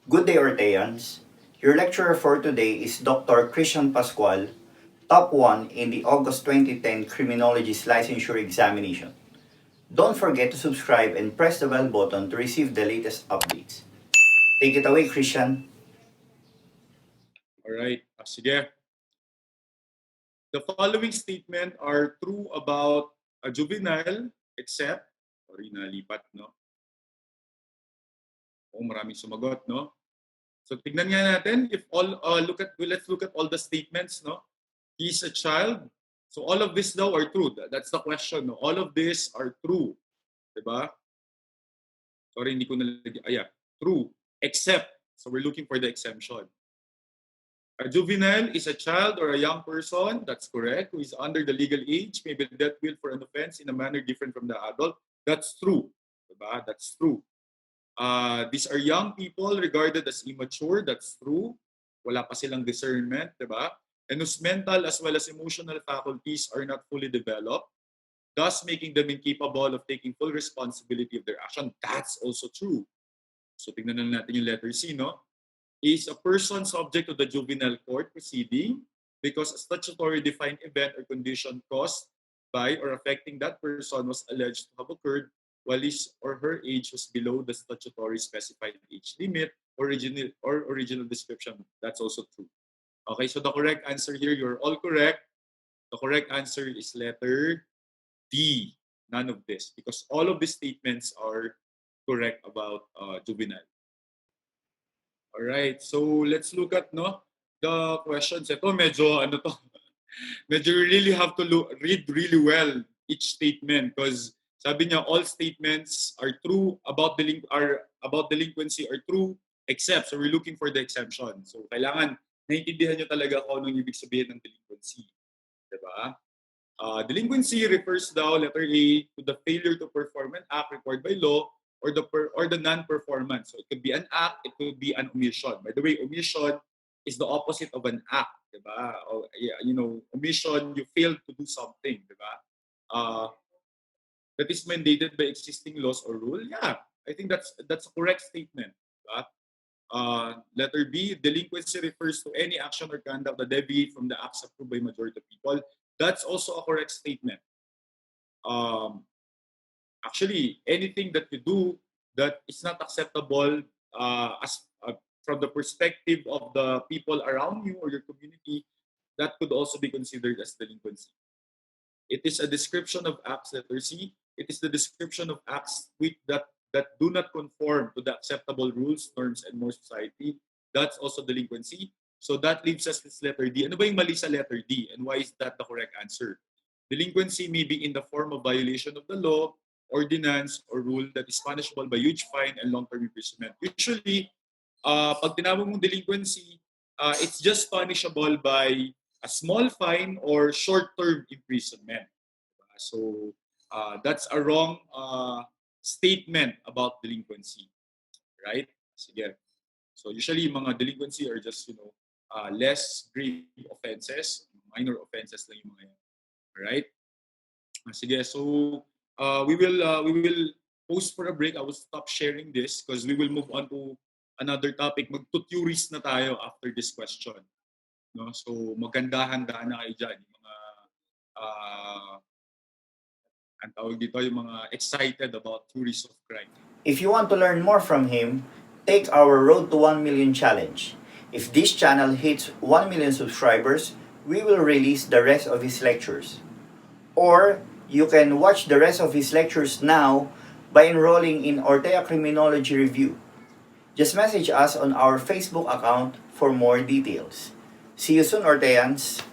Good day, Orteans. Your lecturer for today is Dr. Christian Pascual, top 1 in the August 2010 Criminologists Licensure examination. Don't forget to subscribe and press the bell button to receive the latest updates. Take it away, Christian. Alright, sige. The following statement are true about a juvenile except, sorry, nalipat, no? Maraming sumagot, no? So tignan nga natin if let's look at all the statements, no? He's a child. So all of this daw are true. That's the question, no? All of this are true. Diba? Sorry, hindi ko nalagyan. Yeah, true. Except, so we're looking for the exemption. A juvenile is a child or a young person, that's correct, who is under the legal age, may be dealt with for an offense in a manner different from the adult. That's true. Diba? That's true. These are young people regarded as immature. That's true. Wala pa silang discernment, diba? And whose mental as well as emotional faculties are not fully developed, thus making them incapable of taking full responsibility of their action. That's also true. So tingnan na natin yung letter C, no? Is a person subject to the juvenile court proceeding because a statutory defined event or condition caused by or affecting that person was alleged to have occurred while his or her age was below the statutory specified age limit or original description. That's also true. Okay, so the correct answer here, you're all correct. The correct answer is letter D. None of this, because all of these statements are correct about juvenile. All right, so let's look at the questions. Ito medyo ano to, medyo you really have to read really well each statement because sabi niya all statements are true about delinquency are true except, so we're looking for the exemption. So kailangan naiintindihan niyo talaga kung anong ibig sabihin ng delinquency, 'di ba? Delinquency refers daw, letter A, to the failure to perform an act required by law or the non-performance. So it could be an act, it could be an omission. By the way, omission is the opposite of an act, diba? Or, omission, you fail to do something, diba? That is mandated by existing laws or rule. Yeah, I think that's a correct statement, diba? Letter B, delinquency refers to any action or conduct that deviate from the acts approved by majority of people. That's also a correct statement. Actually, anything that you do that is not acceptable from the perspective of the people around you or your community, that could also be considered as delinquency. It is a description of acts, letter C. It is the description of acts that do not conform to the acceptable rules, norms, and more society. That's also delinquency. So that leaves us this letter D. Ano ba yung mali sa letter D? And why is that the correct answer? Delinquency may be in the form of violation of the law, ordinance, or rule that is punishable by huge fine and long-term imprisonment. Usually, pag tinawag mong delinquency, it's just punishable by a small fine or short-term imprisonment. So that's a wrong statement about delinquency, right? Sige. So usually mga delinquency are just less grave offenses, minor offenses lang yung mga yan. Right? Sige. So we will pause for a break. I will stop sharing this because we will move on to another topic. Magtuturis na tayo after this question. No? So maganda-handa na kayo dyan. Yung mga ang tawag dito, yung mga excited about theories of crime. If you want to learn more from him, take our Road to 1 Million challenge. If this channel hits 1 million subscribers, we will release the rest of his lectures. Or you can watch the rest of his lectures now by enrolling in Ortea Criminology Review. Just message us on our Facebook account for more details. See you soon, Orteans!